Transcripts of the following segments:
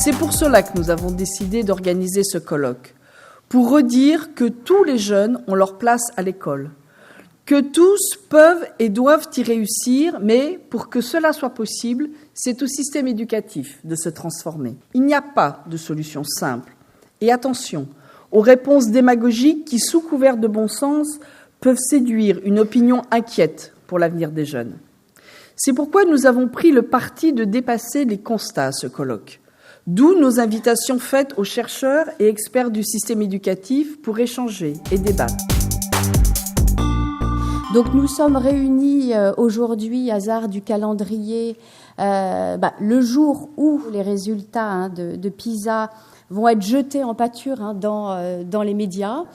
c'est pour cela que nous avons décidé d'organiser ce colloque, pour redire que tous les jeunes ont leur place à l'école, que tous peuvent et doivent y réussir, mais pour que cela soit possible, c'est au système éducatif de se transformer. Il n'y a pas de solution simple. Et attention aux réponses démagogiques qui, sous couvert de bon sens, peuvent séduire une opinion inquiète pour l'avenir des jeunes. C'est pourquoi nous avons pris le parti de dépasser les constats à ce colloque. D'où nos invitations faites aux chercheurs et experts du système éducatif pour échanger et débattre. Donc nous sommes réunis aujourd'hui, hasard du calendrier, le jour où les résultats de PISA vont être jetés en pâture dans les médias.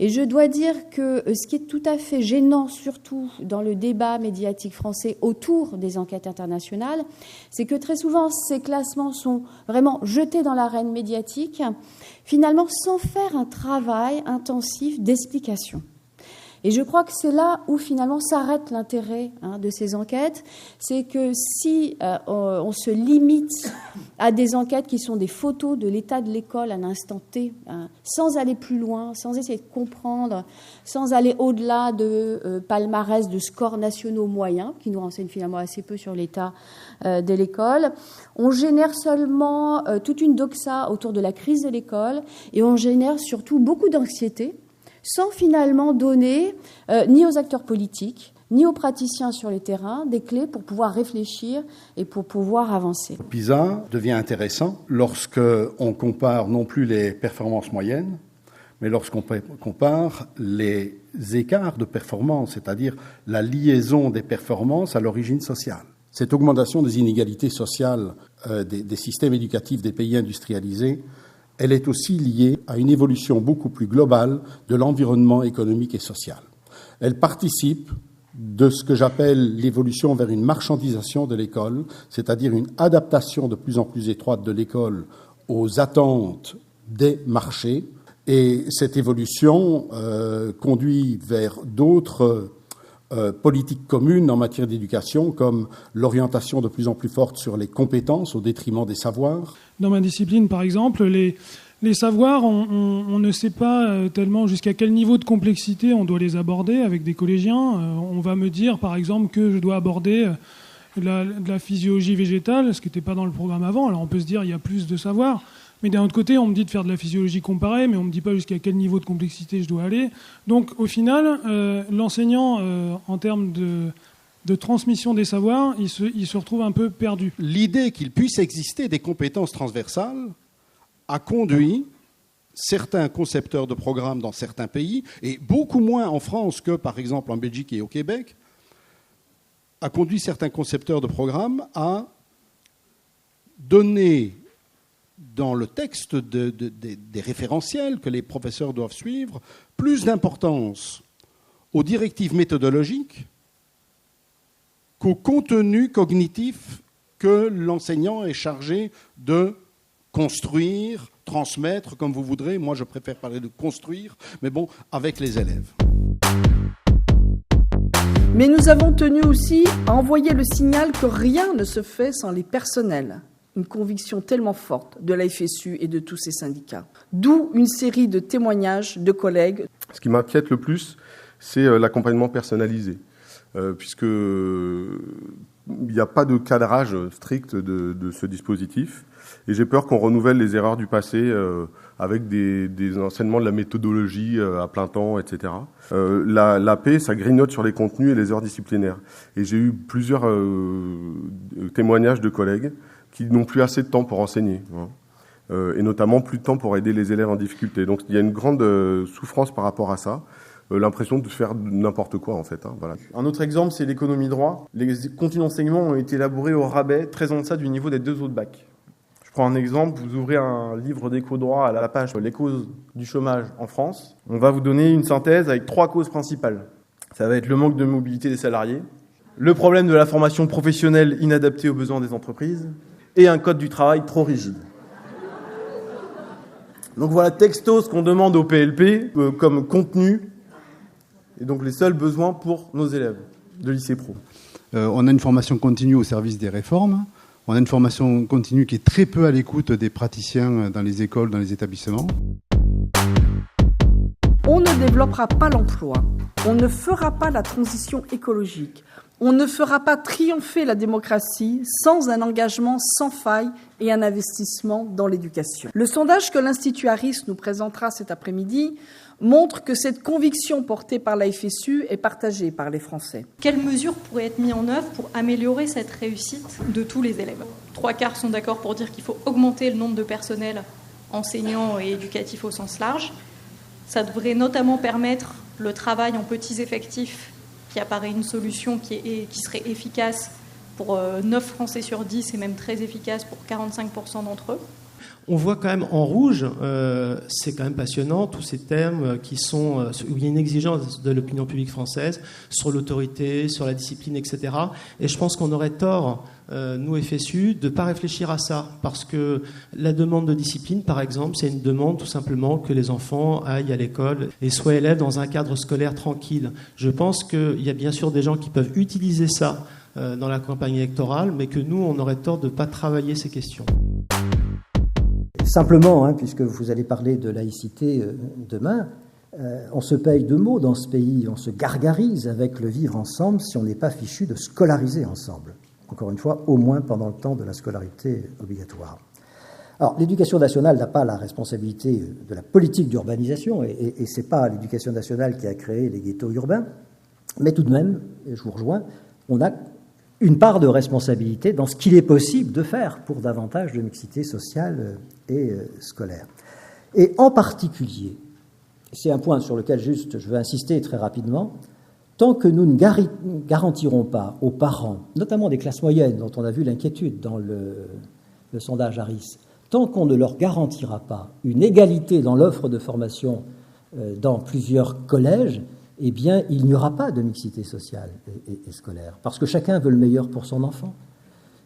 Et je dois dire que ce qui est tout à fait gênant, surtout dans le débat médiatique français autour des enquêtes internationales, c'est que très souvent ces classements sont vraiment jetés dans l'arène médiatique, finalement sans faire un travail intensif d'explication. Et je crois que c'est là où finalement s'arrête l'intérêt de ces enquêtes. C'est que si on se limite à des enquêtes qui sont des photos de l'état de l'école à un instant T, sans aller plus loin, sans essayer de comprendre, sans aller au-delà de palmarès de scores nationaux moyens, qui nous renseignent finalement assez peu sur l'état de l'école, on génère seulement toute une doxa autour de la crise de l'école et on génère surtout beaucoup d'anxiété, sans finalement donner ni aux acteurs politiques, ni aux praticiens sur les terrains des clés pour pouvoir réfléchir et pour pouvoir avancer. PISA devient intéressant lorsqu'on compare non plus les performances moyennes, mais lorsqu'on compare les écarts de performance, c'est-à-dire la liaison des performances à l'origine sociale. Cette augmentation des inégalités sociales des systèmes éducatifs des pays industrialisés, elle est aussi liée à une évolution beaucoup plus globale de l'environnement économique et social. Elle participe de ce que j'appelle l'évolution vers une marchandisation de l'école, c'est-à-dire une adaptation de plus en plus étroite de l'école aux attentes des marchés. Et cette évolution conduit vers d'autres politiques communes en matière d'éducation, comme l'orientation de plus en plus forte sur les compétences au détriment des savoirs. Dans ma discipline, par exemple, les savoirs, on ne sait pas tellement jusqu'à quel niveau de complexité on doit les aborder avec des collégiens. On va me dire, par exemple, que je dois aborder de la physiologie végétale, ce qui n'était pas dans le programme avant. Alors on peut se dire il y a plus de savoir. Mais d'un autre côté, on me dit de faire de la physiologie comparée, mais on ne me dit pas jusqu'à quel niveau de complexité je dois aller. Donc, au final, l'enseignant, en termes de transmission des savoirs, il se retrouve un peu perdu. L'idée qu'il puisse exister des compétences transversales a conduit certains concepteurs de programmes dans certains pays, et beaucoup moins en France que, par exemple, en Belgique et au Québec, a conduit certains concepteurs de programmes à donner dans le texte des référentiels que les professeurs doivent suivre, plus d'importance aux directives méthodologiques qu'au contenu cognitif que l'enseignant est chargé de construire, transmettre, comme vous voudrez. Moi, je préfère parler de construire, mais bon, avec les élèves. Mais nous avons tenu aussi à envoyer le signal que rien ne se fait sans les personnels. Une conviction tellement forte de la FSU et de tous ses syndicats. D'où une série de témoignages de collègues. Ce qui m'inquiète le plus, c'est l'accompagnement personnalisé, puisque il n'y a pas de cadrage strict de ce dispositif. Et j'ai peur qu'on renouvelle les erreurs du passé avec des enseignements de la méthodologie à plein temps, etc. L'AP, ça grignote sur les contenus et les heures disciplinaires. Et j'ai eu plusieurs témoignages de collègues qui n'ont plus assez de temps pour enseigner, et notamment plus de temps pour aider les élèves en difficulté. Donc il y a une grande souffrance par rapport à ça, l'impression de faire n'importe quoi en fait. Voilà. Un autre exemple, c'est l'économie droit. Les contenus d'enseignement ont été élaborés au rabais, très en deçà du niveau des 2 autres bacs. Je prends un exemple, vous ouvrez un livre d'éco-droit à la page « Les causes du chômage en France ». On va vous donner une synthèse avec 3 causes principales. Ça va être le manque de mobilité des salariés, le problème de la formation professionnelle inadaptée aux besoins des entreprises, et un code du travail trop rigide. Donc voilà texto ce qu'on demande au PLP comme contenu, et donc les seuls besoins pour nos élèves de lycée pro. On a une formation continue au service des réformes. On a une formation continue qui est très peu à l'écoute des praticiens dans les écoles, dans les établissements. On ne développera pas l'emploi, on ne fera pas la transition écologique, on ne fera pas triompher la démocratie sans un engagement sans faille et un investissement dans l'éducation. Le sondage que l'Institut Harris nous présentera cet après-midi montre que cette conviction portée par la FSU est partagée par les Français. Quelles mesures pourraient être mises en œuvre pour améliorer cette réussite de tous les élèves ? 3/4 sont d'accord pour dire qu'il faut augmenter le nombre de personnels enseignants et éducatifs au sens large. Ça devrait notamment permettre le travail en petits effectifs, qui apparaît une solution qui serait efficace pour 9 Français sur 10 et même très efficace pour 45% d'entre eux. On voit quand même en rouge, c'est quand même passionnant, tous ces thèmes où il y a une exigence de l'opinion publique française sur l'autorité, sur la discipline, etc. Et je pense qu'on aurait tort, nous FSU, de ne pas réfléchir à ça. Parce que la demande de discipline, par exemple, c'est une demande tout simplement que les enfants aillent à l'école et soient élèves dans un cadre scolaire tranquille. Je pense qu'il y a bien sûr des gens qui peuvent utiliser ça dans la campagne électorale, mais que nous, on aurait tort de ne pas travailler ces questions. Simplement, puisque vous allez parler de laïcité demain, on se paye de mots dans ce pays, on se gargarise avec le vivre ensemble si on n'est pas fichu de scolariser ensemble. Encore une fois, au moins pendant le temps de la scolarité obligatoire. Alors, l'éducation nationale n'a pas la responsabilité de la politique d'urbanisation, et ce n'est pas l'éducation nationale qui a créé les ghettos urbains, mais tout de même, et je vous rejoins, on a une part de responsabilité dans ce qu'il est possible de faire pour davantage de mixité sociale et scolaire. Et en particulier, c'est un point sur lequel juste je veux insister très rapidement, tant que nous ne garantirons pas aux parents, notamment des classes moyennes, dont on a vu l'inquiétude dans le sondage Harris, tant qu'on ne leur garantira pas une égalité dans l'offre de formation dans plusieurs collèges, eh bien, il n'y aura pas de mixité sociale et scolaire, parce que chacun veut le meilleur pour son enfant.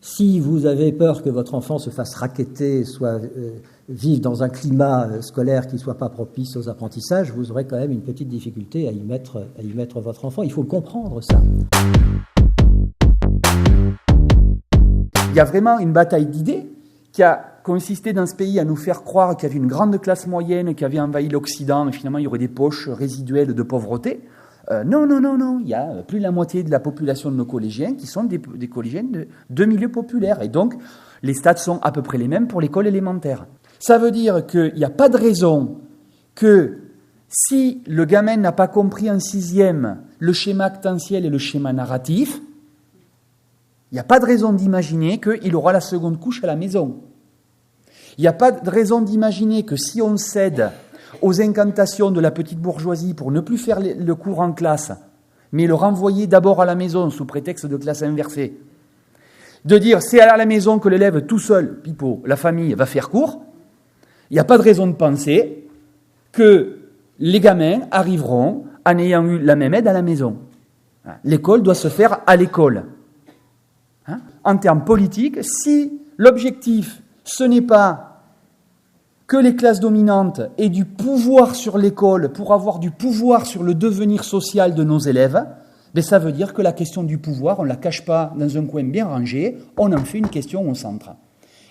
Si vous avez peur que votre enfant se fasse racketter, vive dans un climat scolaire qui ne soit pas propice aux apprentissages, vous aurez quand même une petite difficulté à y mettre votre enfant. Il faut comprendre ça. Il y a vraiment une bataille d'idées qui a consisté dans ce pays à nous faire croire qu'il y avait une grande classe moyenne qui avait envahi l'Occident, mais finalement il y aurait des poches résiduelles de pauvreté. Non. Il y a plus de la moitié de la population de nos collégiens qui sont des collégiens de milieux populaires. Et donc, les stats sont à peu près les mêmes pour l'école élémentaire. Ça veut dire qu'il n'y a pas de raison que si le gamin n'a pas compris en 6e le schéma actentiel et le schéma narratif, il n'y a pas de raison d'imaginer qu'il aura la seconde couche à la maison. Il n'y a pas de raison d'imaginer que si on cède aux incantations de la petite bourgeoisie pour ne plus faire le cours en classe, mais le renvoyer d'abord à la maison sous prétexte de classe inversée, de dire c'est à la maison que l'élève tout seul, pipeau, la famille, va faire cours, il n'y a pas de raison de penser que les gamins arriveront en ayant eu la même aide à la maison. L'école doit se faire à l'école. En termes politiques, si l'objectif, ce n'est pas que les classes dominantes aient du pouvoir sur l'école pour avoir du pouvoir sur le devenir social de nos élèves, ben ça veut dire que la question du pouvoir, on ne la cache pas dans un coin bien rangé, on en fait une question au centre.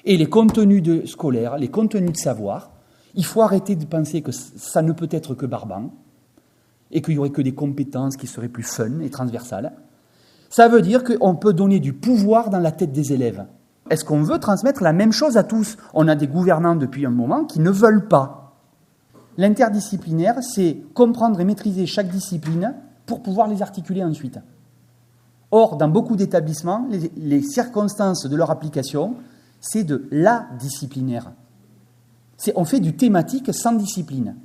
Et les contenus scolaires, les contenus de savoir, il faut arrêter de penser que ça ne peut être que barbant et qu'il n'y aurait que des compétences qui seraient plus fun et transversales. Ça veut dire qu'on peut donner du pouvoir dans la tête des élèves. Est-ce qu'on veut transmettre la même chose à tous ? On a des gouvernants depuis un moment qui ne veulent pas. L'interdisciplinaire, c'est comprendre et maîtriser chaque discipline pour pouvoir les articuler ensuite. Or, dans beaucoup d'établissements, les circonstances de leur application, c'est de la disciplinaire. On fait du thématique sans discipline.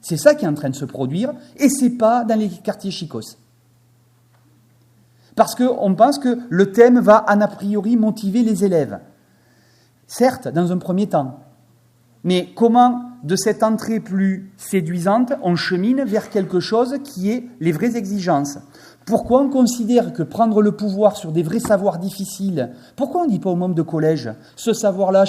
C'est ça qui est en train de se produire, et ce n'est pas dans les quartiers chicos. Parce qu'on pense que le thème va, a priori, motiver les élèves. Certes, dans un premier temps. Mais comment, de cette entrée plus séduisante, on chemine vers quelque chose qui est les vraies exigences ? Pourquoi on considère que prendre le pouvoir sur des vrais savoirs difficiles, pourquoi on ne dit pas aux membres de collège, ce savoir-là,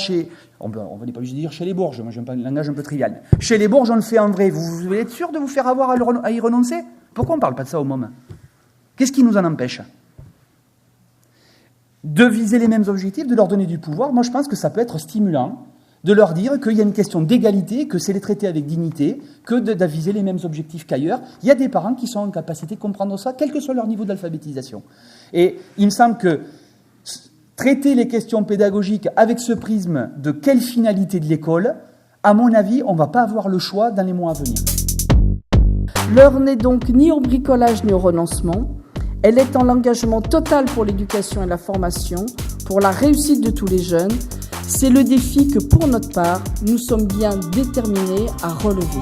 on n'est pas obligé de dire chez les Bourges, moi j'aime pas le langage un peu trivial. Chez les Bourges, on le fait en vrai. Vous voulez être sûr de vous faire avoir à y renoncer ? Pourquoi on ne parle pas de ça aux mômes ? Qu'est-ce qui nous en empêche ? de viser les mêmes objectifs, de leur donner du pouvoir. Moi, je pense que ça peut être stimulant de leur dire qu'il y a une question d'égalité, que c'est les traiter avec dignité, que d'aviser les mêmes objectifs qu'ailleurs. Il y a des parents qui sont en capacité de comprendre ça, quel que soit leur niveau d'alphabétisation. Et il me semble que traiter les questions pédagogiques avec ce prisme de quelle finalité de l'école, à mon avis, on ne va pas avoir le choix dans les mois à venir. L'heure n'est donc ni au bricolage ni au renoncement. Elle est en l'engagement total pour l'éducation et la formation, pour la réussite de tous les jeunes. C'est le défi que, pour notre part, nous sommes bien déterminés à relever.